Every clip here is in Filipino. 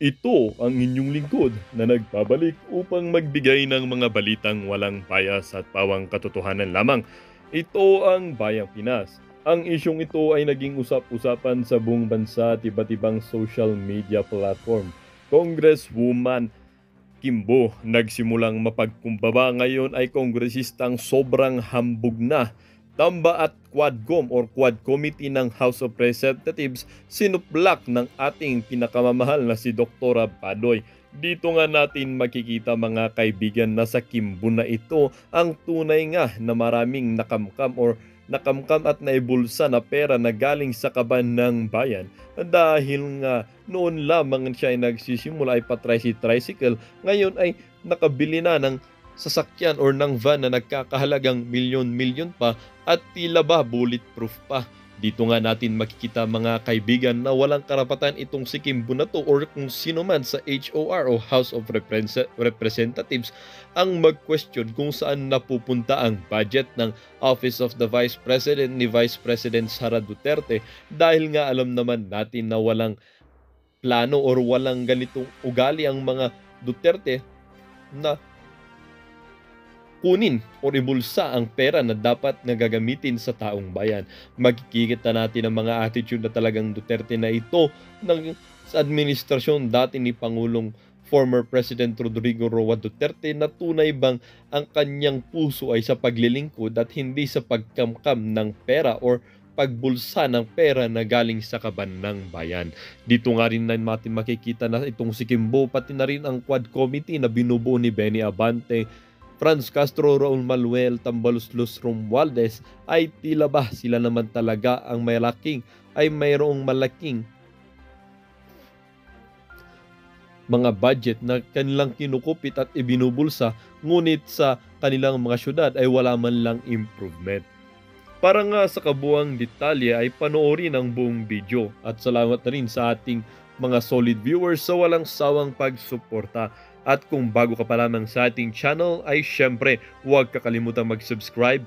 Ito ang inyong lingkod na nagbabalik upang magbigay ng mga balitang walang bias at pawang katotohanan lamang. Ito ang Bayang Pinas. Ang isyong ito ay naging usap-usapan sa buong bansa at iba't ibang social media platform. Congresswoman Kimbo nagsimulang mapagkumbaba ngayon ay kongresistang sobrang hambog na. Tamba at Quadcom or Quad Committee ng House of Representatives sinuplak ng ating pinakamamahal na si Dr. Badoy. Dito nga natin makikita mga kaibigan na sa Kimbo na ito ang tunay nga na maraming nakamkam at naibulsa na pera na galing sa kaban ng bayan dahil nga noon lamang siya ay nagsisimula ay pa-tricycle, ngayon ay nakabili na ng sasakyan or ng van na nagkakahalagang milyon-milyon pa at tila ba bulletproof pa. Dito nga natin makikita mga kaibigan na walang karapatan itong si Kimbo na to or kung sino man sa HOR o House of Representatives ang mag-question kung saan napupunta ang budget ng Office of the Vice President ni Vice President Sara Duterte dahil nga alam naman natin na walang plano or walang ganitong ugali ang mga Duterte na kunin o ibulsa ang pera na dapat nagagamitin sa taong bayan. Magkikita natin ang mga attitude na talagang Duterte na ito sa administrasyon dati ni Pangulong former President Rodrigo Roa Duterte na tunay bang ang kanyang puso ay sa paglilingkod at hindi sa pagkamkam ng pera or pagbulsa ng pera na galing sa kaban ng bayan. Dito nga rin natin makikita na itong si Kimbo pati na rin ang Quad Committee na binubuo ni Benny Abante, Franz Castro, Raul Manuel, Tambaluslos, Romualdez ay tila ba sila naman talaga ang mayroong malaking mga budget na kanilang kinukupit at ibinubulsa, ngunit sa kanilang mga syudad ay wala man lang improvement. Para nga sa kabuang detalye ay panoorin ang buong video at salamat na rin sa ating mga solid viewers sa walang sawang pagsuporta. At kung bago ka pa lamang sa ating channel ay syempre huwag kakalimutan mag-subscribe,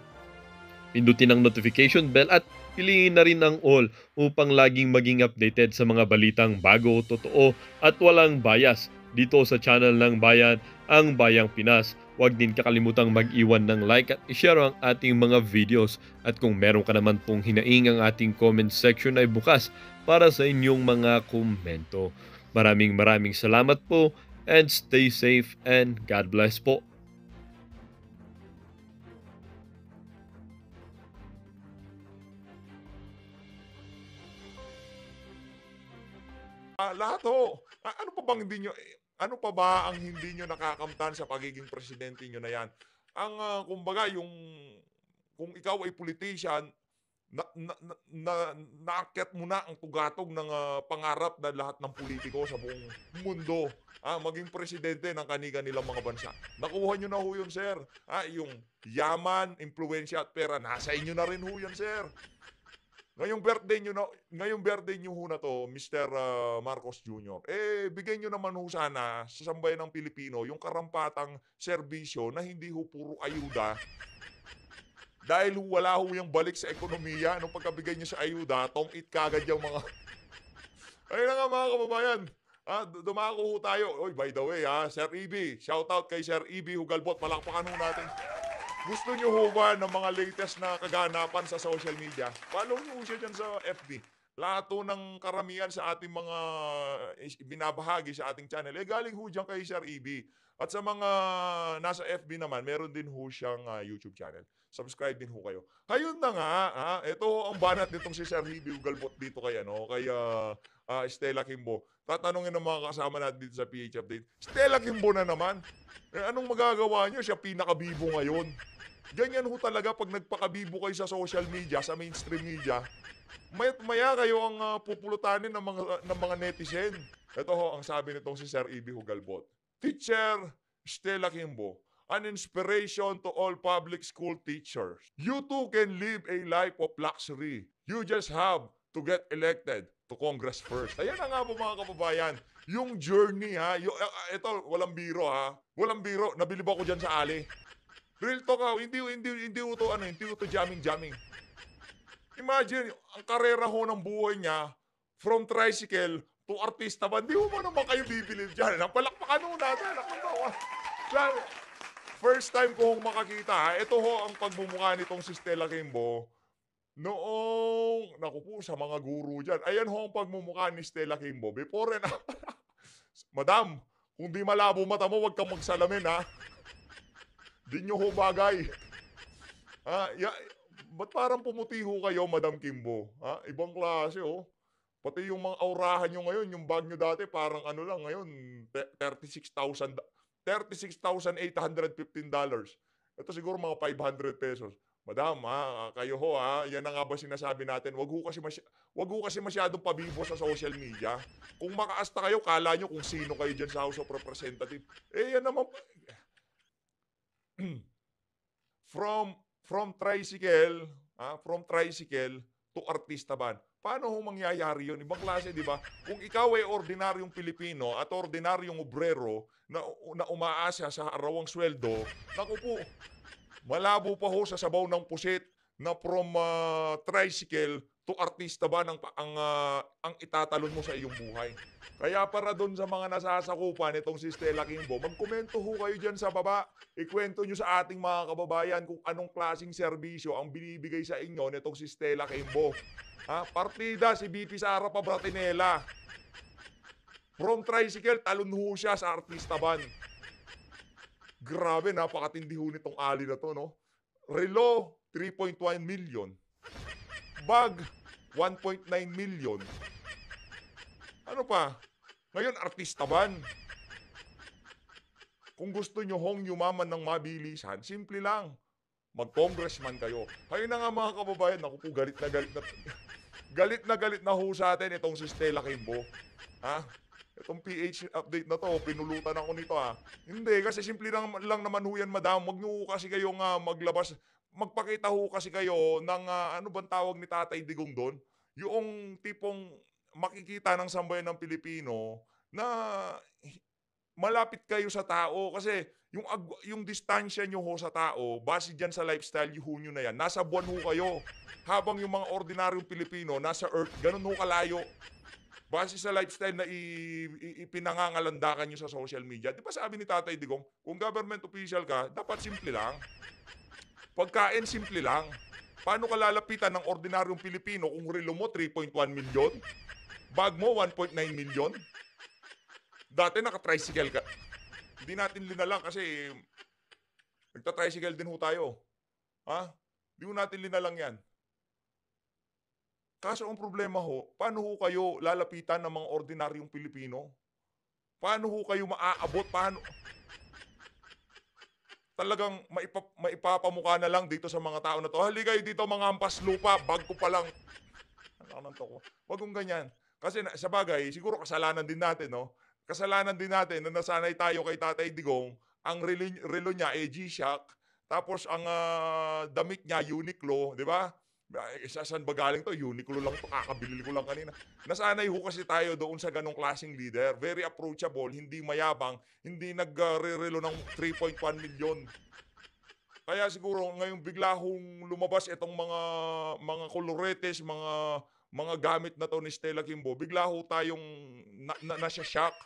pindutin ang notification bell at piliin na rin ang all upang laging maging updated sa mga balitang bago, totoo at walang bias dito sa channel ng Bayan, ang Bayang Pinas. Huwag din kakalimutang mag-iwan ng like at i-share ang ating mga videos. At kung meron ka naman pong hinaing, ang ating comment section ay bukas para sa inyong mga komento. Maraming salamat po and stay safe and God bless po. Lahat ho. Ano pa ba ang hindi nyo nakakamtan sa pagiging presidente nyo na yan? Kumbaga, kung ikaw ay politician, naakyat mo na ang tugatog ng pangarap na lahat ng politiko sa buong mundo. Maging presidente ng kani-kanilang mga bansa. Nakuha nyo na ho yun, sir. Yung yaman, impluensya at pera, nasa inyo na rin ho yan, sir. Ngayong birthday nyo ho na to, Mr. Marcos Jr., bigyan nyo naman ho sana sa sambayan ng Pilipino yung karampatang serbisyo na hindi ho puro ayuda. Dahil wala ho yung balik sa ekonomiya, nung pagkabigay nyo sa ayuda, tong-it kagad yung mga... Ayun na nga mga kababayan, dumako ho tayo. Oy, by the way Sir EB, shout out kay Sir EB Hugalbot, palakpakan ho natin. Gusto nyo ho ba ng mga latest na kaganapan sa social media? Follow nyo siya dyan sa FB. Lahat ho ng karamihan sa ating mga binabahagi sa ating channel, galing ho dyan kay Sir EB. At sa mga nasa FB naman, meron din ho siyang YouTube channel. Subscribe din ho kayo. Ayun na nga, ito ang banat nitong si Sir EB Ugalbot dito kay Stella Kimbo. Tatanungin ng mga kasama natin dito sa PH Update. Stella Kimbo na naman. Anong magagawa nyo? Siya pinakabibo ngayon. Ganyan ho talaga pag nagpakabibo kayo sa social media, sa mainstream media. Maya kayo ang pupulutanin ng mga netizen. Ito ho ang sabi nitong si Sir EB Hugalbot. Teacher Stella Kimbo, an inspiration to all public school teachers. You too can live a life of luxury. You just have to get elected to Congress first. Ayan na nga po mga kababayan. Yung journey ito walang biro Walang biro. Nabilib ako dyan sa ali. Real talk hindi ito jamming. Imagine, ang karera ho ng buhay niya, from tricycle, to artista ba? Di mo ba naman kayo bibilib dyan? Napalakpakan ho natin. Sa- First time ko hong makakita, ha? Ito ho ang pagmumukha nitong si Stella Kimbo noong, naku po, sa mga guru dyan. Ayan ho ang pagmumukha ni Stella Kimbo. Before and Madam, kung di malabo mata mo, wag kang magsalamin, ha? Di nyo ho bagay. Ha? Ba't parang pumuti ho kayo, Madam Kimbo? Ha? Ibang klase, oh. Pati yung mga aurahan nyo ngayon, yung bag nyo dati, parang ano lang ngayon, $36,815. Ito siguro mga ₱500. Madam, ha, kayo ho, ha, yan na nga ba sinasabi natin, wag ho kasi masyadong pabibo sa social media. Kung makaasta kayo, kala nyo kung sino kayo dyan sa House of Representative. Eh, yan naman, from tricycle, from tricycle to artista ban. Paano ho mangyayari yun? Ibang klase, di ba? Kung ikaw ay ordinaryong Pilipino at ordinaryong obrero na umaasa sa arawang sweldo, naku po, malabo pa ho sa sabaw ng pusit na from tricycle to artista ba ang itatalon mo sa iyong buhay. Kaya para doon sa mga nasasakupan itong si Stella Kimbo, magkomento ho kayo dyan sa baba. Ikwento nyo sa ating mga kababayan kung anong klaseng serbisyo ang binibigay sa inyo nitong si Stella Kimbo. Partida si BP Sara Pabratinela. From tricycle, talon ho siya sa artista ban. Grabe, napakatindi ho nitong ali na to, no? Relo, 3.1 million. Bag, 1.9 million. Ano pa? Ngayon, artista ban. Kung gusto nyo hong yumaman ng mabilisan, simple lang. Mag-congressman kayo. Kayo na nga mga kababayan, naku po, galit na galit na. Galit na galit na ho sa atin itong si Stella Kimbo. Itong PH update na to, pinulutan ako nito, Hindi, kasi simple lang naman ho yan, madam. Wag nyo kasi kayong maglabas. Magpakita ho kasi kayo ng ano bang tawag ni Tatay Digong doon? Yung tipong makikita ng sambayan ng Pilipino na malapit kayo sa tao kasi yung distansya nyo ho sa tao, base dyan sa lifestyle nyo na yan, nasa buwan ho kayo. Habang yung mga ordinaryong Pilipino, nasa earth, ganun ho kalayo. Base sa lifestyle na ipinangangalandakan nyo sa social media. Di ba sabi ni Tatay Digong, kung government official ka, dapat simple lang. Pagkain, simple lang. Paano ka lalapitan ng ordinaryong Pilipino kung relo mo 3.1 million? Bag mo 1.9 million? Dati naka-tricycle ka. Hindi natin linalang kasi nagta-tricycle din ho tayo. Hindi ho natin linalang yan. Kaso ang problema ho, paano ho kayo lalapitan ng mga ordinaryong Pilipino? Paano ho kayo maaabot? Paano? Talagang maipapamukha na lang dito sa mga tao na to. Halika kayo dito mga hampas lupa, bag ko pa lang. Wag kong ganyan. Kasi sa bagay, siguro kasalanan din natin, no? Kasalanan din natin na nasanay tayo kay Tatay Digong, ang relo niya G-Shock, tapos ang damit niya Uniqlo, di ba? Saan ba galing to? Uniqlo lang to, kakabili ko lang kanina. Nasanay ho kasi tayo doon sa ganong klaseng leader. Very approachable, hindi mayabang, hindi nag-relo ng 3.1 million. Kaya siguro ngayong bigla hong lumabas itong mga koloretes, mga gamit na to ni Stella Kimbo, bigla ho tayong nasya-shock.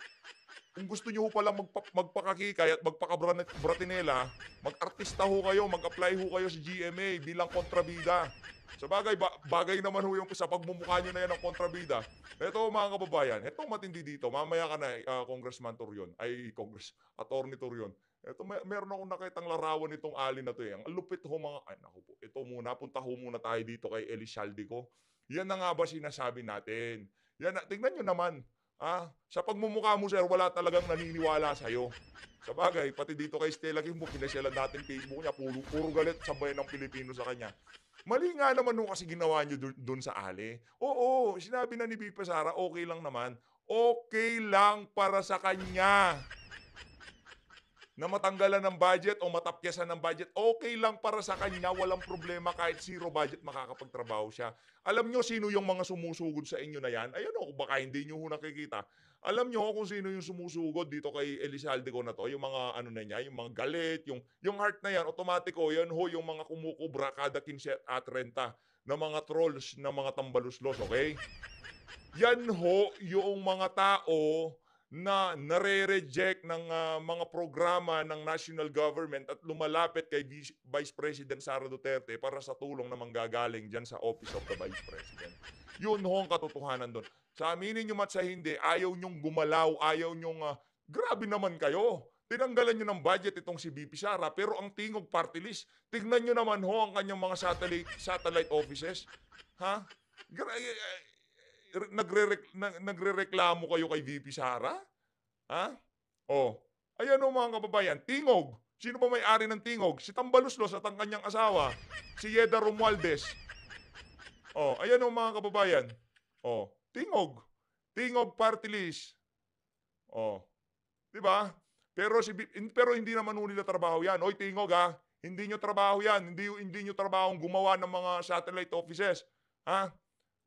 Kung gusto niyo ho palang magpakakikay at magpakabratinela, mag-artista ho kayo, mag-apply ho kayo sa GMA bilang kontrabida. Sa bagay naman ho yung sa pagmumukha nyo na yan ng kontrabida. Ito mga kababayan, ito matindi dito. Mamaya ka na, Congressman Torion. Attorney Torion. Ito, meron akong nakitang larawan nitong ali na to. Ang lupit ho mga, ay naku po, ito muna, punta ho muna tayo dito kay Elizalde ko. Yan na nga ba sinasabi natin? Yan, tingnan nyo naman. Sa pagmumukha mo, sir, wala talagang naniniwala sa'yo. Sa bagay, pati dito kay Stella Kimbo, pinasyalan natin Facebook niya, puro galit sabayan ng Pilipino sa kanya. Mali nga naman nung kasi ginawa niyo doon sa ali. Oo, sinabi na ni Bipa Sara, okay lang naman. Okay lang para sa kanya na matanggalan ng budget o matapyasan ng budget, okay lang para sa kanya, walang problema kahit zero budget makakapagtrabaho siya. Alam nyo sino yung mga sumusugod sa inyo na yan? Ayun o, baka hindi nyo nakikita. Alam nyo kung sino yung sumusugod dito kay Elizalde ko na to, yung mga ano na niya, yung mga galit, yung heart na yan, automatic yan ho, yung mga kumukubra kada 15 at 30 na mga trolls, na mga tambaluslos, okay? Yan ho yung mga tao na nare-reject ng mga programa ng national government at lumalapit kay Vice President Sara Duterte para sa tulong na manggagaling diyan sa Office of the Vice President. Yun ho ang katotohanan do'n. Sa aminin niyo man sa hindi, ayaw niyong gumalaw, ayaw niyong, grabe naman kayo. Tinanggalan niyo ng budget itong si VP Sara, pero ang Tingog Party List, tignan niyo naman ho ang kanyang mga satellite offices. Ha? Gra nagrereklamo kayo kay VP Sara? Ha? Oh, ayan o mga kababayan, Tingog. Sino ba may-ari ng Tingog? Si Tambaluslos at ang kanyang asawa, si Yeda Romualdez. Oh, ayan o mga kababayan. Oh, Tingog. Tingog Party List. Oh, 'di ba? Pero hindi naman ho nila trabaho 'yan. Hoy Tingog hindi niyo trabaho 'yan. Hindi niyo trabaho gumawa ng mga satellite offices. Ha?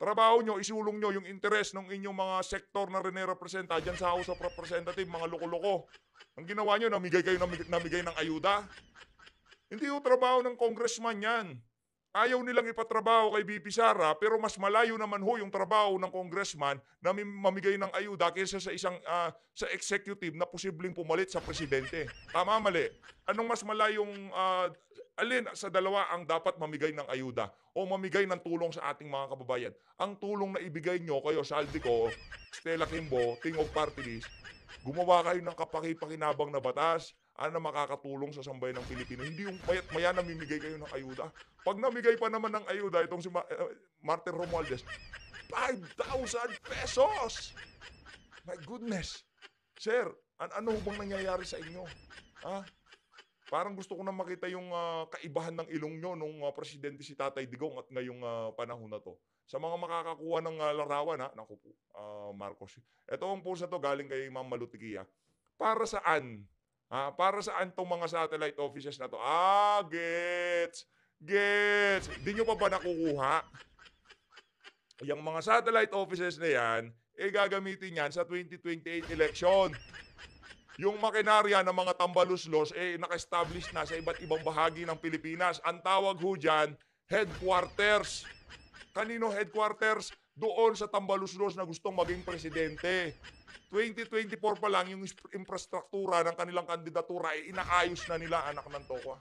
Trabaho nyo, isulong nyo yung interes ng inyong mga sektor na rinerepresenta dyan sa House of Representatives, mga loko-loko. Ang ginawa nyo, namigay kayo namigay ng ayuda. Hindi yung trabaho ng congressman yan. Ayaw nilang ipatrabaho kay VP Sara, pero mas malayo naman ho yung trabaho ng congressman na mamigay ng ayuda kaysa sa isang sa executive na posibleng pumalit sa presidente. Tama, mali. Anong mas malayong alin sa dalawa ang dapat mamigay ng ayuda o mamigay ng tulong sa ating mga kababayan? Ang tulong na ibigay nyo kayo, Saldico, Stella Kimbo, Tingog Party List, gumawa kayo ng kapaki-pakinabang na batas na makakatulong sa sambayan ng Pilipino. Hindi yung mayat-maya namimigay kayo ng ayuda. Pag namigay pa naman ng ayuda, itong si Martin Romualdez, 5,000 pesos! My goodness! Sir, ano bang nangyayari sa inyo? Ha? Parang gusto ko na makita yung kaibahan ng ilong nyo nung presidente si Tatay Digong at ngayong panahon na to. Sa mga makakakuha ng larawan, naku po, Marcos. Ito ang post na to galing kay Ma'am Malutikia. Para saan? Para saan tong mga satellite offices na to? Gets! Gets! Di nyo pa ba nakukuha? Yung mga satellite offices na yan, gagamitin yan sa 2028 election. Yung makinarya ng mga tambaluslos, naka-establish na sa iba't ibang bahagi ng Pilipinas. Ang tawag ho dyan, headquarters. Kanino headquarters? Doon sa tambaluslos na gustong maging presidente. 2024 pa lang yung infrastruktura ng kanilang kandidatura inaayos na nila, anak ng tokwa.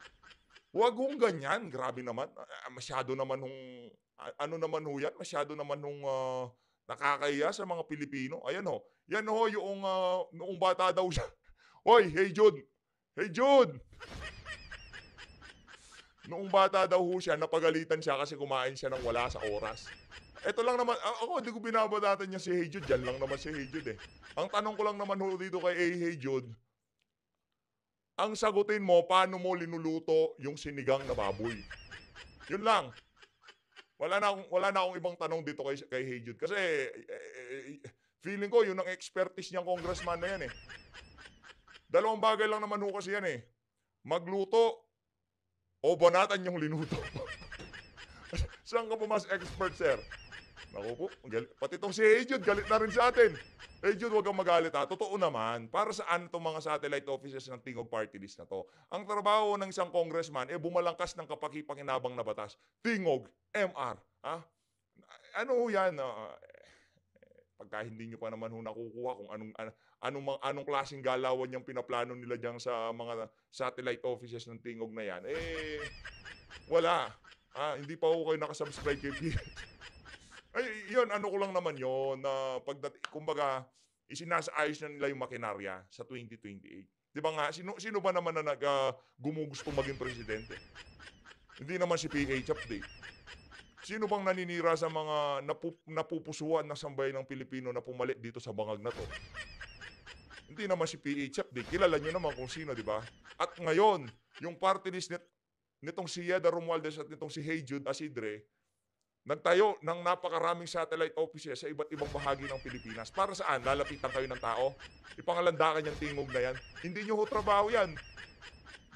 Huwag hong ganyan. Grabe naman. Masyado naman hong, ano naman ho yan? Masyado naman hong nakakahiya sa mga Pilipino. Ayan ho. Yan ho yung noong bata daw siya. Hoy, hey Jude. Hey Jude. Noong bata daw ho siya, napagalitan siya kasi kumain siya ng wala sa oras. Ito lang naman, ako hindi ko binabadatan niya si Hey Jude. Diyan lang naman si Hey Jude eh. Ang tanong ko lang naman ho dito kay Hey Jude, ang sagutin mo, paano mo linuluto yung sinigang na baboy? Yun lang. Wala na akong ibang tanong dito kay Hey Jude. Kasi feeling ko yun ang expertise niyang congressman na yan eh. Dalawang bagay lang naman ho kasi yan eh. Magluto o banatan yung linuto. Saan ka po mas expert, sir? Naku po, pati itong si Hey Jude, galit na rin sa atin. Hey Jude, huwag kang magalit ha. Totoo naman, para saan itong mga satellite offices ng Tingog Party List na to? Ang trabaho ng isang congressman, bumalangkas ng kapaki-pakinabang na batas. Tingog, MR. Ano ho yan? Pagka hindi nyo pa naman ho nakukuha kung anong klaseng galawan yung pinaplano nila dyan sa mga satellite offices ng Tingog na yan, wala. Hindi pa ho kayo nakasubscribe kay Ay, yun, ano ko lang naman yun, na kumbaga, isinasaayos na nila yung makinarya sa 2028. Di ba nga, sino ba naman na gumugusto maging presidente? Hindi naman si PH update. Sino bang naninira sa mga napupusuan ng sambayan ng Pilipino na pumalit dito sa bangag na to? Hindi naman si PH update. Kilala nyo naman kung sino, di ba? At ngayon, yung party list nitong si Yeda Romualdez at nitong si Hey Jude Asidre, nagtayo ng napakaraming satellite offices sa iba't ibang bahagi ng Pilipinas. Para saan? Lalapitan kayo ng tao? Ipangalandakan yung Tingog na yan? Hindi nyo ho trabaho yan.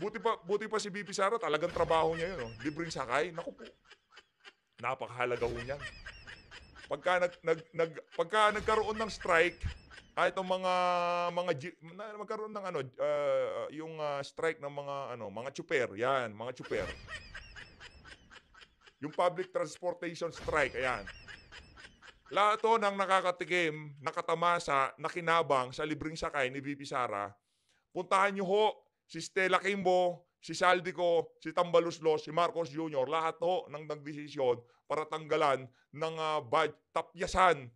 Buti pa si BP Sara, talagang trabaho niya yun. Libreng sakay. Naku po. Napakahalaga ho niyan. Pagka nagkaroon ng strike, itong magkaroon ng yung strike ng mga tsuper, yan, mga tsuper. Yung public transportation strike, ayan. Lahat to ng nakakatikim, nakatamasa, nakinabang sa libreng sakay ni VP Sara, puntahan niyo ho si Stella Kimbo, si Saldico, si Tambaluslos, si Marcos Jr., lahat ho ng nagdesisyon para tanggalan ng tapyasan,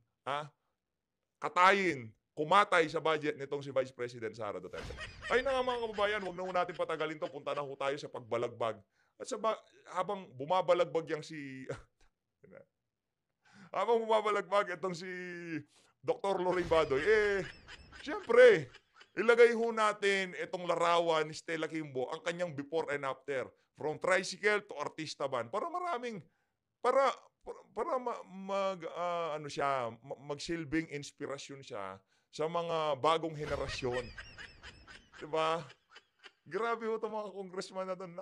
katayin, kumatay sa budget nitong si Vice President Sara Duterte. Ay na nga mga kababayan, huwag na ho natin patagalin to, punta na ho tayo sa pagbalagbag. At habang bumabalagbag yang si habang bumabalagbag itong si Dr. Loring Badoy, siyempre, ilagay ho natin itong larawan ni Stella Kimbo, ang kanyang before and after. From tricycle to artista ban. Para magsilbing inspirasyon siya sa mga bagong henerasyon. Diba? Grabe ho itong mga congressman na doon.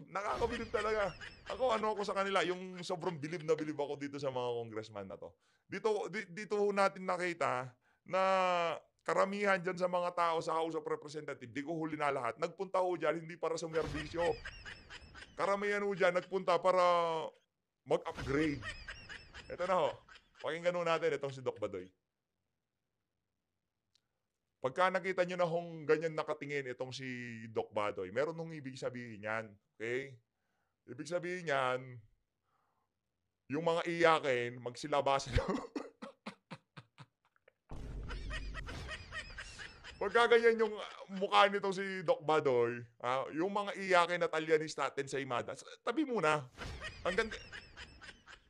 Nakakabilib talaga. Ako sa kanila, yung sobrang bilib na bilib ako dito sa mga congressman na to. Dito ho natin nakita na karamihan dyan sa mga tao sa House of Representatives, di ko huli na lahat, nagpunta ho dyan hindi para sa merbisyo. Karamihan ho dyan nagpunta para mag-upgrade. Ito na ho. Pakinggan ho natin itong si Doc Badoy. Pagka nakita nyo na hong ganyan nakatingin itong si Doc Badoy, meron nung ibig sabihin yan. Okay? Ibig sabihin yan, yung mga iyakin, magsilabasan. Pagka ganyan yung mukha nitong si Doc Badoy, yung mga iyakin at alyanista atin sa Imada, tabi muna.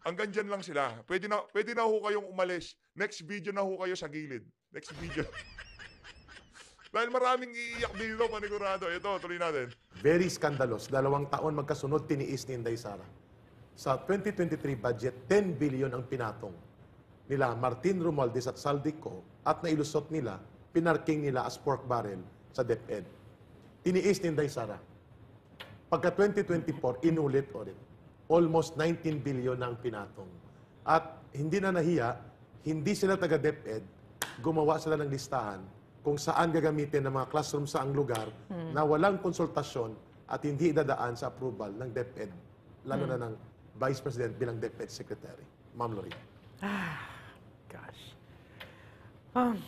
Hanggang dyan lang sila. Pwede na ho kayong umalis. Next video na ho kayo sa gilid. Next video. Dahil maraming iiyak dito, panigurado. Ito, tuloy natin. Very scandalous. 2 taon magkasunod tiniis ni Inday Sara. Sa 2023 budget, 10 billion ang pinatong nila Martin Romualdez at Saldico at nailusot nila, pinarking nila as pork barrel sa DepEd. Tiniis ni Inday Sara. Pagka 2024, inulit ulit. Almost 19 billion ang pinatong. At hindi na nahiya, hindi sila taga DepEd, gumawa sila ng listahan kung saan gagamitin ng mga classroom sa ang lugar na walang konsultasyon at hindi idadaan sa approval ng DepEd, lalo na ng Vice President bilang DepEd Secretary. Ma'am Lorraine. Gosh.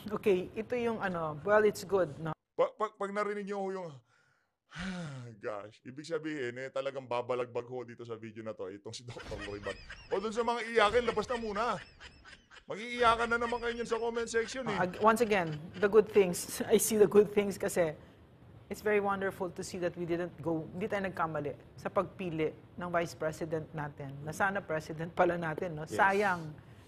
Okay, ito yung well, it's good, no? Pag narinig nyo yung gosh, ibig sabihin talagang babalagbag ho dito sa video na to itong si Dr. Loiban. O dun sa mga iyakin, labas na muna. Mag-iiyakan na naman kayo sa comment section Once again, the good things. I see the good things kasi it's very wonderful to see that hindi tayo nagkamali sa pagpili ng Vice President natin. Na sana President pala natin, no? Yes.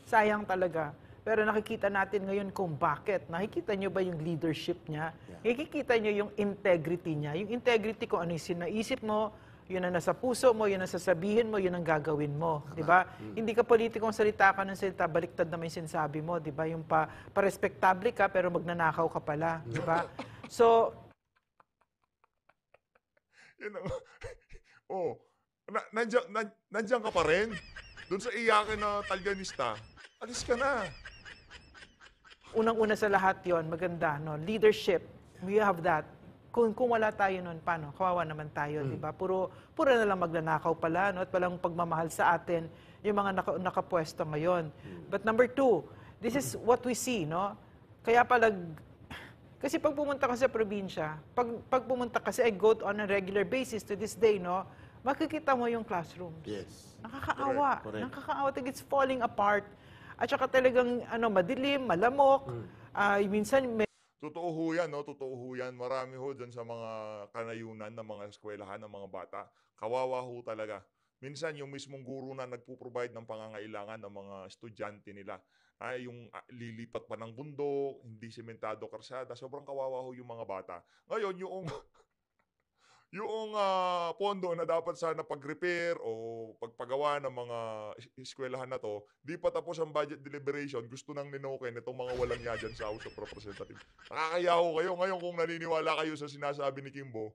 Sayang talaga. Pero nakikita natin ngayon kung bakit. Nakikita nyo ba yung leadership niya? Yeah. Nakikita nyo yung integrity niya. Yung integrity kung ano yung sinaisip mo, yun ang nasa puso mo, yun ang sasabihin mo, yun ang gagawin mo. Di ba? Hindi ka politikong salita ka ng salita, baliktad naman yung sinasabi mo. Di ba? Yung pa-respectable ka, pero magnanakaw ka pala. Di ba? So, nandiyan ka pa rin. Doon sa iyakin na talyanista, alis ka na. unang-una sa lahat yon maganda, no? Leadership, we have that. Kung wala tayo nun, paano? Kawawa naman tayo, di ba? Puro na lang magnanakaw pala, no? At walang pagmamahal sa atin yung mga nakapwesto ngayon. But number 2, this is what we see, no? Kaya kasi pag pumunta ka sa probinsya, pag pumunta kasi, I go on a regular basis to this day, no? Makikita mo yung classrooms. Yes. Nakakaawa. Correct. Nakakaawa. It's falling apart. At saka talagang madilim, malamok. Minsan Totoo ho yan, no? Totoo ho yan. Marami ho dyan sa mga kanayunan ng mga eskwelahan ng mga bata. Kawawa ho talaga. Minsan yung mismong guro na nagpo-provide ng pangangailangan ng mga estudyante nila. Yung lilipat pa ng bundok, hindi sementado karsada. Sobrang kawawa ho yung mga bata. Ngayon, yung pondo na dapat sana pag-repair o pagpagawa ng mga eskwelahan na to, di pa tapos ang budget deliberation, gusto nang ninoken itong mga walang ya dyan sa House of Representatives. Nakakayaho kayo ngayon kung naniniwala kayo sa sinasabi ni Kimbo,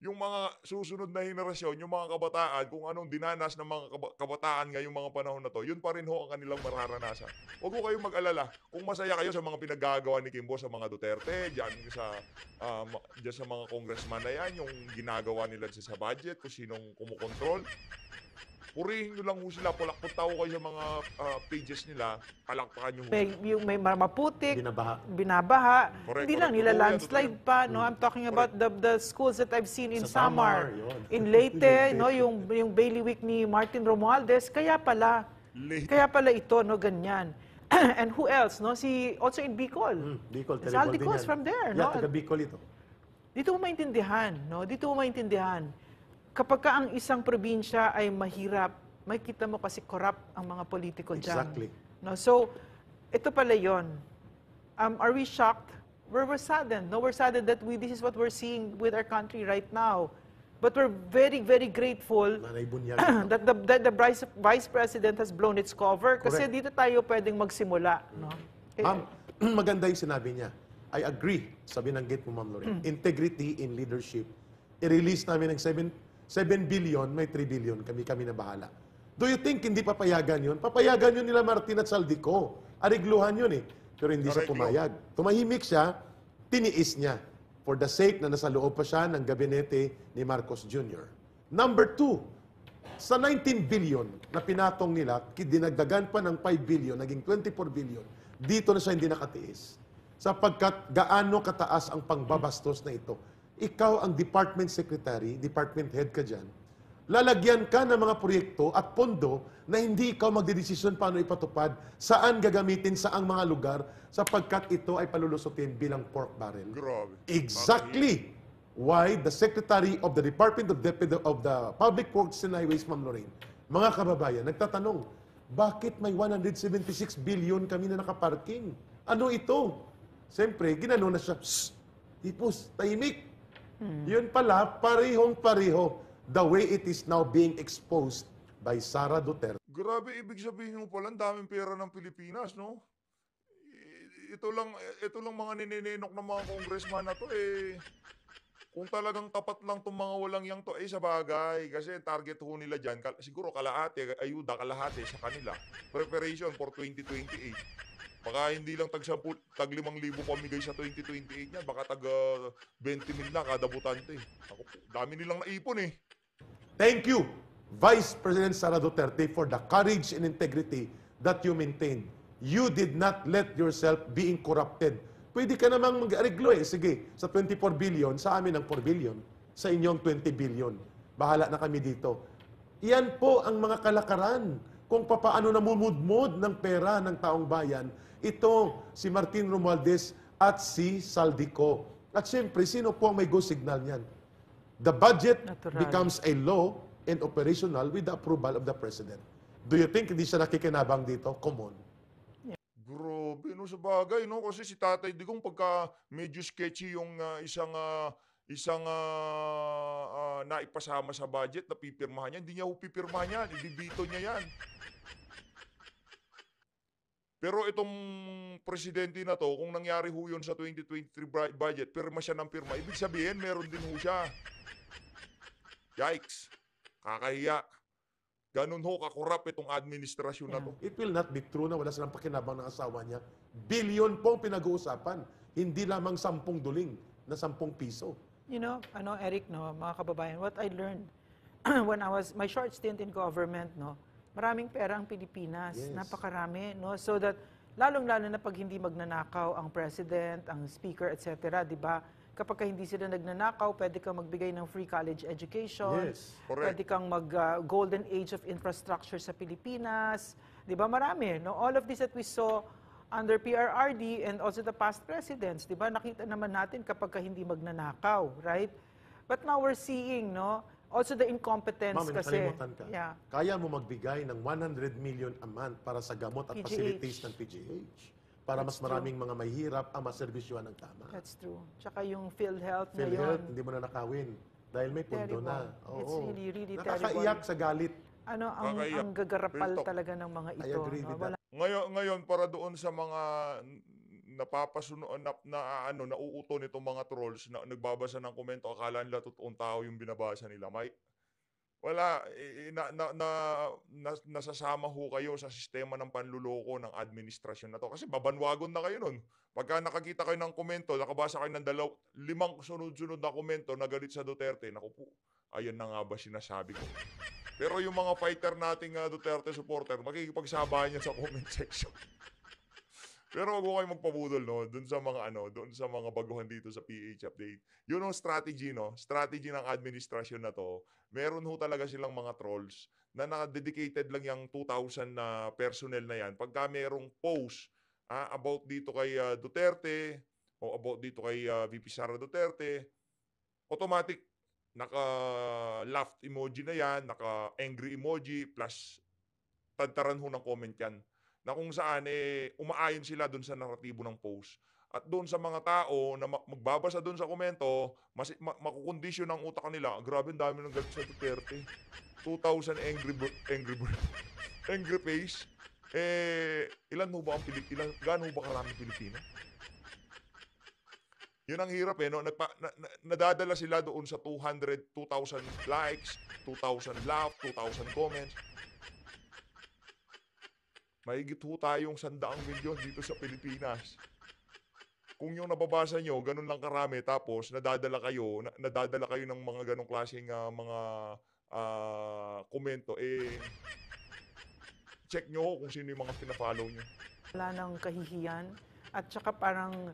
yung mga susunod na henerasyon, yung mga kabataan, kung anong dinanas ng mga kabataan ngayong mga panahon na to, yun pa rin ho ang kanilang mararanasan. Huwag ho kayong mag-alala. Kung masaya kayo sa mga pinaggagawa ni Kimbo sa mga Duterte, dyan sa mga congressman na yan, yung ginagawa nila sa budget, kung sinong kumukontrol, Purihin nyo lang ho sila. Punta ko kayo sa mga pages nila. Palakpakan nyo ho. May maputik, Binabaha. Correct, hindi lang correct. nila Totoo yan, landslide pa, no? I'm talking about the schools that I've seen in Sa Samar, Samar, yun. in Leyte, Leyte. no, yung Bailiwick ni Martin Romualdez, kaya pala ito, no, ganyan. And who else, no? Also in Bicol. Bicol, Zaldico is from there, no? Yeah, taga Bicol ito. Dito mo maintindihan, no? Dito mo maintindihan. Kapag ka ang isang probinsya ay mahirap, makikita mo kasi corrupt ang mga politiko dyan. Exactly. No? So, ito pala yun. Are we shocked? We're saddened. No, we're saddened that this is what we're seeing with our country right now. But we're very, very grateful Nanay Bunyag. that the Vice President has blown its cover kasi Correct. dito tayo pwedeng magsimula. No? Ma'am, maganda yung sinabi niya. I agree sa binanggit mo, Ma'am Lorraine. Integrity in leadership. I-release namin ng 7 billion, may 3 billion. Kami na bahala. Do you think hindi papayagan yun? Papayagan yun nila Martin at Saldico. Arigluhan yun eh. Pero hindi siya Ariglo. pumayag. Tumahimik siya, tiniis niya. For the sake na nasa loob pa siya ng gabinete ni Marcos Jr. Number 2, sa 19 billion na pinatong nila, dinagdagan pa ng 5 billion, naging 24 billion, dito na siya hindi nakatiis. Sapagkat gaano kataas ang pangbabastos na ito. Ikaw ang department secretary, department head ka dyan, lalagyan ka ng mga proyekto at pondo na hindi ikaw magdedesisyon paano ipatupad, saan gagamitin, saang mga lugar, sapagkat ito ay palulusutin bilang pork barrel. Grabe. Exactly why the Secretary of the Department of the Public Works and Highways, Ma'am Lorraine, mga kababayan, nagtatanong, bakit may 176 billion kami na nakaparking? Ano ito? Siyempre, ginano na siya, shh, ipus, tahimik. Yun pala, parehong-pareho the way it is now being exposed by Sara Duterte. Grabe, ibig sabihin mo pala, ang daming pera ng Pilipinas, no? Ito lang mga nininenok ng mga congressman na to, eh. Kung talagang tapat lang itong mga walang yang to, eh, sa bagay. Kasi target ho nila dyan, siguro kalahati, ayuda kalahati sa kanila. Preparation for 2028. Baka hindi lang tag 5,000 pamigay sa 2028 niya, baka tag 20,000 lang kada butante. Ako, dami nilang naipon eh. Thank you, Vice President Sara Duterte, for the courage and integrity that you maintained. You did not let yourself being corrupted. Pwede ka namang mag-areglo eh. Sige, sa 24 billion, sa amin ang 4 billion. Sa inyong 20 billion. Bahala na kami dito. Iyan po ang mga kalakaran kung papaano namumudmod ng pera ng taong bayan. Ito, si Martin Romualdez at si Saldico. At siyempre, sino po ang may go signal niyan? The budget Natural. becomes a law and operational with the approval of the President. Do you think hindi siya nakikinabang dito? Come on. Grabe, no, sa bagay, no? Kasi si Tatay Digong, pagka medyo sketchy yung isang naipasama sa budget na pipirmahan niya, hindi niya pipirmahan yan, ibibito niya yan. Pero itong presidente na to, kung nangyari ho yun sa 2023 budget, pirma siya ng pirma, ibig sabihin, meron din ho siya. Yikes. Kakahiya. Ganun ho, kakurap itong administrasyon na to. It will not be true na wala silang pakinabang ng asawa niya. Billion pong pinag-uusapan. Hindi lamang 10 duling na 10 piso. You know, Eric, no, mga kababayan, what I learned when I was, my short stint in government, no, maraming pera ang Pilipinas. Yes. Napakarami, no, so that, lalong-lalo na pag hindi magnanakaw ang president, ang speaker, etc., di ba? Kapag ka hindi sila nagnanakaw, pwede kang magbigay ng free college education. Yes. Correct. Pwede kang golden age of infrastructure sa Pilipinas. Di ba? Marami. No? All of this that we saw under PRRD and also the past presidents, di ba? Nakita naman natin kapag ka hindi magnanakaw, right? But now we're seeing, no? Also the incompetence Ma'am, kasi. nakalimutan ka. Yeah. Kaya mo magbigay ng 100 million a month para sa gamot at PGH. facilities ng PGH. Para mas That's maraming mga mahihirap ang maservisyohan ng tama. That's true. Tsaka yung PhilHealth PhilHealth, ngayon. hindi mo na nakawin. Dahil may pondo Terrible. na. It's really, really Nakakaiyak sa galit. Ano, Kakaiyak. ang gagarapal Real talk. talaga ng mga I ito. agree no? with Wala Ngayon para doon sa mga nauuto nitong mga trolls na nagbabasa ng komento, akala nila totoong tao yung binabasa nila. Nasasama ho kayo sa sistema ng panluloko ng administrasyon na to. Kasi babanwagon na kayo nun. Pagka nakakita kayo ng komento, nakabasa kayo ng 5 sunod-sunod na komento na galit sa Duterte, naku po, ayun na nga ba sinasabi ko. Pero yung mga fighter nating Duterte supporter, makikipagsabayan yan sa comment section. Pero wag mo kayo magpabudol, no? Doon sa mga doon sa mga baguhan dito sa PH update. Yun ang strategy, no? Strategy ng administrasyon na to. Meron ho talaga silang mga trolls na naka-dedicated lang yung 2,000 na personnel na yan. Pagka merong post about dito kay Duterte o about dito kay VP Sara Duterte, automatic naka-laughed emoji na yan, naka-angry emoji, plus tadtaran ho ng comment yan na kung saan umaayon sila doon sa naratibo ng post. At doon sa mga tao na magbabasa doon sa komento, makukondisyon ang utak nila. Grabe, ang dami ng galit sa Duterte. 2,000 angry face. Ilan ho ba ang Pilipino? Gaano ho ba karaming Pilipino? Yun ang hirap no? Nadadala sila doon sa 2,000 likes, 2,000 love, 2,000 comments. Mahigit ho tayong 100 milyon dito sa Pilipinas. Kung yung nababasa nyo, ganun lang karami, tapos nadadala kayo ng mga ganong klaseng mga komento, check nyo kung sino yung mga pinafollow nyo. Wala nang kahihiyan at saka parang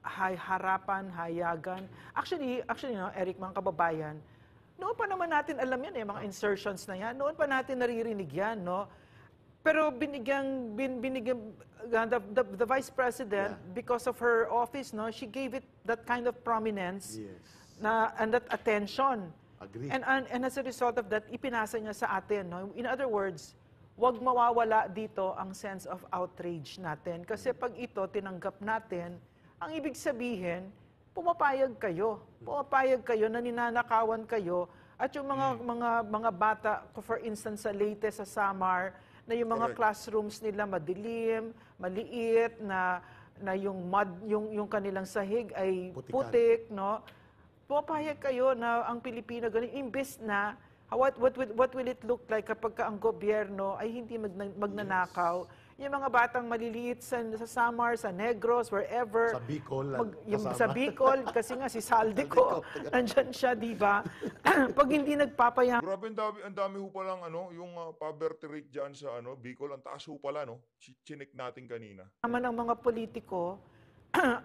harapan, hayagan. Actually, no, Eric, mga kababayan, noon pa naman natin alam yan mga insertions na yan. Noon pa natin naririnig yan, no? Pero binigyan the Vice President, because of her office, no, she gave it that kind of prominence and that attention. Agree. And as a result of that, ipinasa niya sa atin. No? In other words, wag mawawala dito ang sense of outrage natin. Kasi pag ito tinanggap natin, ang ibig sabihin, pumapayag kayo. Pumapayag kayo na ninanakawan kayo. At yung mga bata, for instance, sa Leyte, sa Samar, na yung mga classrooms nila madilim, maliit, na yung mud, yung kanilang sahig ay putik, no? Pumapayag kayo na ang Pilipino ganun, imbes na what will it look like kapag ang gobyerno ay hindi magnanakaw. Yung mga batang maliliit sa Samar, sa Negros, wherever. Sa Bicol. Sa Bicol, kasi nga si Saldico, nandyan siya, di ba? Pag hindi nagpapayag. Grabe, ang dami ho palang yung poverty rate dyan sa Bicol, ang taas ho pala, no? Chinik natin kanina. Naman ng mga politiko,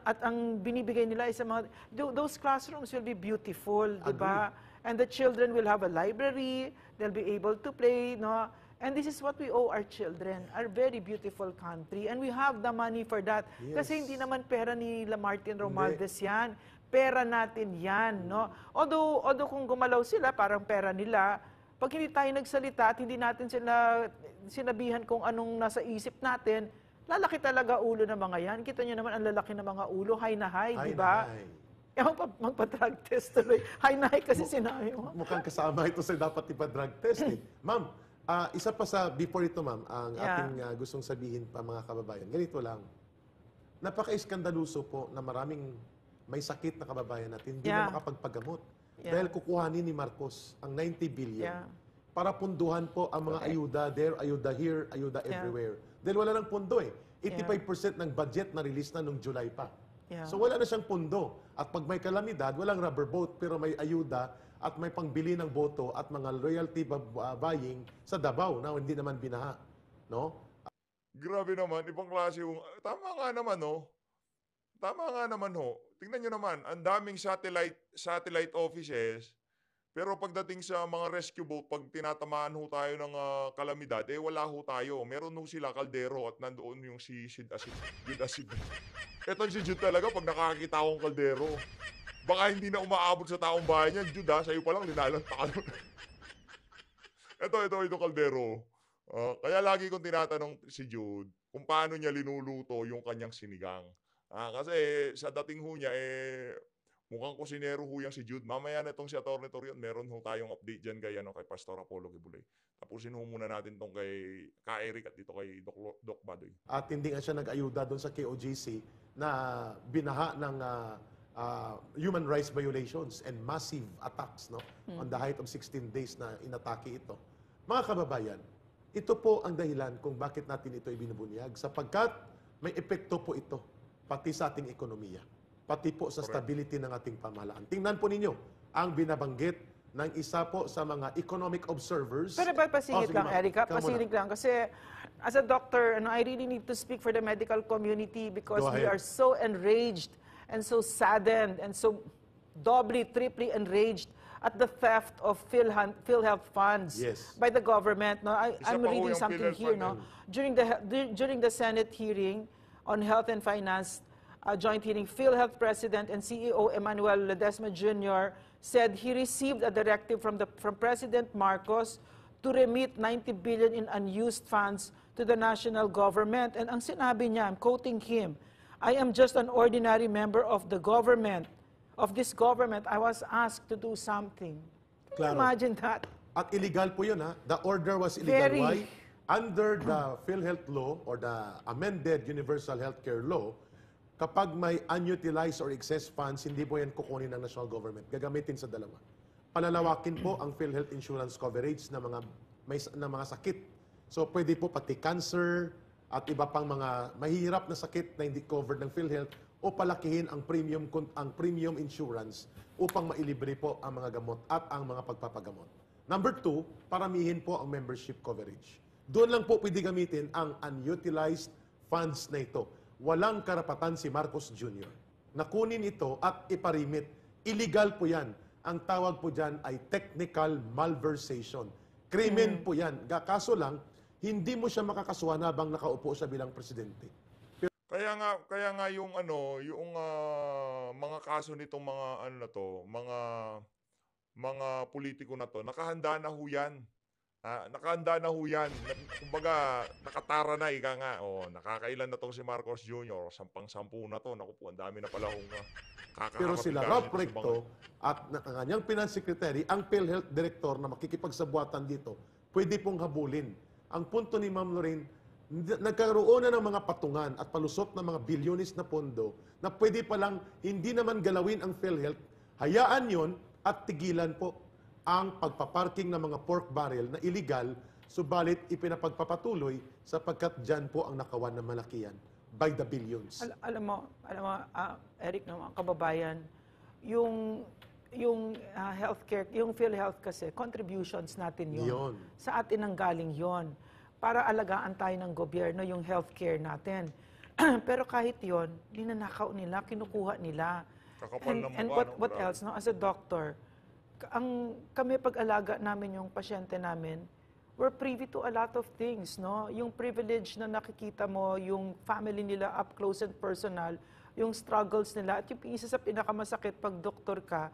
at ang binibigay nila is those classrooms will be beautiful, di ba? And the children will have a library, they'll be able to play, no? And this is what we owe our children, our very beautiful country. And we have the money for that. Kasi hindi naman pera ni Martin Romualdez yan. Pera natin yan, no? Although kung gumalaw sila, parang pera nila, pag hindi tayo nagsalita at hindi natin sila sinabihan kung anong nasa isip natin, lalaki talaga ulo ng mga yan. Kita nyo naman ang lalaki ng mga ulo, high na high, di ba? Magpa-drug test tuloy. High na high kasi sinabi mo. Mukhang kasama ito sa dapat ipa-drug test. Ma'am, isa pa sa, before ito ma'am, ang ating gustong sabihin pa mga kababayan, ganito lang. Napaka-iskandaluso po na maraming may sakit na kababayan natin hindi na makapagpagamot. Dahil kukuhanin ni Marcos ang 90 billion para punduhan po ang mga ayuda there, ayuda here, ayuda everywhere. Dahil wala ng pondo 85% ng budget na release na nung July pa. So wala na siyang pondo. At pag may kalamidad, walang rubber boat pero may ayuda at may pangbili ng boto at mga royalty buying sa Davao na hindi naman binaha. No? Grabe naman, ibang klase yung... Tama nga naman, no? Tama nga naman, ho. Tingnan nyo naman, ang daming satellite offices, pero pagdating sa mga rescue boat, pag tinatamaan ho tayo ng kalamidad, wala ho tayo. Meron ho sila kaldero at nandoon yung si Jude Acid. Ito si Jude talaga, pag nakakita akong kaldero, baka hindi na umaabot sa taong bahay niya. Jude, sa'yo pa lang, linalanta ka. Ito kaldero. Kaya lagi kong tinatanong si Jude kung paano niya linuluto yung kanyang sinigang. Kasi sa dating ho niya, mukhang kusinero ho yan si Jude. Mamaya na itong si Atty. Torion, meron ho tayong update dyan kay Pastor Apollo Quibulay. Tapusin ho muna natin itong kay Eric at dito kay Doc Badoy. At hindi nga siya nag-ayuda doon sa KOJC na binaha ng human rights violations and massive attacks on the height of 16 days na inatake ito. Mga kababayan, ito po ang dahilan kung bakit natin ito ibinubunyag sapagkat may epekto po ito pati sa ating ekonomiya, pati po sa stability ng ating pamahalaan. Tingnan po ninyo ang binabanggit ng isa po sa mga economic observers. Pero ba pasingit Sige, lang, ma'am. Erica, Ikaw muna. pasingit lang. Kasi as a doctor, I really need to speak for the medical community because Go we ahead. are so enraged and so saddened and so doubly, triply enraged at the theft of PhilHealth funds Yes. by the government. No, Isa I'm pa ho reading yung something PhilHealth here. fund No, during the Senate hearing on health and finance, joint hearing, PhilHealth President and CEO Emmanuel Ledesma Jr. said he received a directive from President Marcos to remit 90 billion in unused funds to the national government. And ang sinabi niya, I'm quoting him, I am just an ordinary member of the government, of this government. I was asked to do something. Can you Claro. imagine that? At illegal po yun, ha? The order was illegal. Very. Why? Under the PhilHealth law or the amended Universal Healthcare Law, kapag may unutilized or excess funds, hindi po yan kukunin ng national government. Gagamitin sa dalawa. Palalawakin po ang PhilHealth insurance coverage ng mga sakit. So pwede po pati cancer at iba pang mga mahirap na sakit na hindi covered ng PhilHealth o palakihin ang premium insurance upang mailibre po ang mga gamot at ang mga pagpapagamot. Number 2, paramihin po ang membership coverage. Doon lang po pwede gamitin ang unutilized funds na ito. Walang karapatan si Marcos Jr. na kunin ito at iparimit. Illegal po yan. Ang tawag po dyan ay technical malversation. Krimen po yan. Kaso lang, hindi mo siya makakasuhan habang nakaupo siya bilang presidente. Kaya nga yung mga kaso nitong mga politiko na to, nakahanda na ho yan. Nakahanda na ho yan. Kumbaga, nakatara na, ika nga. Nakakailan na tong si Marcos Jr. Sampang-sampu na to. Naku po, ang dami na pala hong Pero sila Ralph Recto at ang kanyang finance secretary, ang PhilHealth director na makikipagsabuatan dito, pwede pong habulin. Ang punto ni Ma'am Lorraine, nagkaroon na ng mga patungan at palusot ng mga bilyonis na pondo na pwede palang hindi naman galawin ang PhilHealth. Hayaan yon at tigilan po ang pagpaparking ng mga pork barrel na illegal, subalit ipinapagpapatuloy sapagkat dyan po ang nakawan ng malakihan by the billions. Alam mo, Eric, no, mga kababayan, yung healthcare, yung PhilHealth kasi, contributions natin yun. Yun. Sa atin ang galing yon para alagaan tayo ng gobyerno yung healthcare natin. Pero kahit yon, ninanakaw nila, kinukuha nila. Kakapal na And mukha, what no? else, no? As a doctor, kami pag-alaga namin yung pasyente namin, we're privy to a lot of things, no? Yung privilege na nakikita mo, yung family nila up close and personal, yung struggles nila, at yung isa sa pinakamasakit pag doktor ka,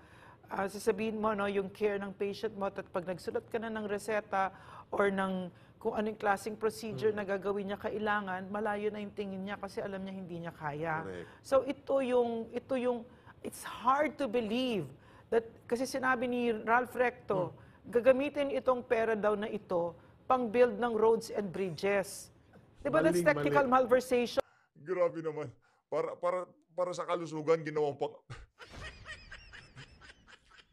sasabihin mo, no, yung care ng patient mo, at pag nagsulat ka na ng reseta or ng kung anong klaseng procedure na gagawin niya kailangan, malayo na yung tingin niya kasi alam niya hindi niya kaya. Correct. So it's hard to believe that, kasi sinabi ni Ralph Recto, gagamitin itong pera daw na ito pang build ng roads and bridges. Diba that's Maling-mali. technical malversation? Grabe naman. Para sa kalusugan, ginawang pang...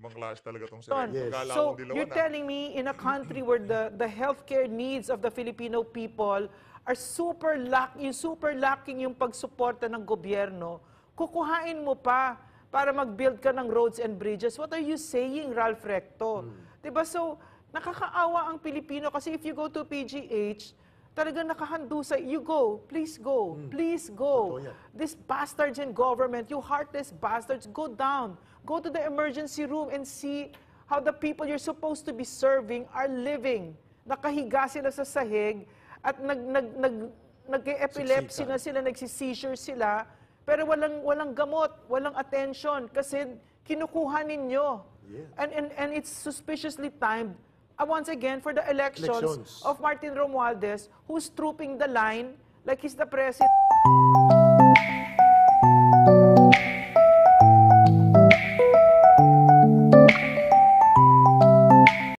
Manglash talaga tong sir. Yes. So, you're telling me in a country where the healthcare needs of the Filipino people are super lacking yung pagsuporta ng gobyerno, kukuhain mo pa para mag-build ka ng roads and bridges. What are you saying, Ralph Recto? Diba? So, nakakaawa ang Pilipino kasi if you go to PGH, talagang nakahandusa, you go, please go, please go. Totoo yan. These bastards in government, you heartless bastards, go down. Go to the emergency room and see how the people you're supposed to be serving are living. Nakahiga sila sa sahig at nag-epilepsy na sila, nagsi-seizure sila, pero walang gamot, walang attention kasi kinukuha ninyo. Yeah. And it's suspiciously timed once again for the elections of Martin Romualdez, who's trooping the line like he's the president.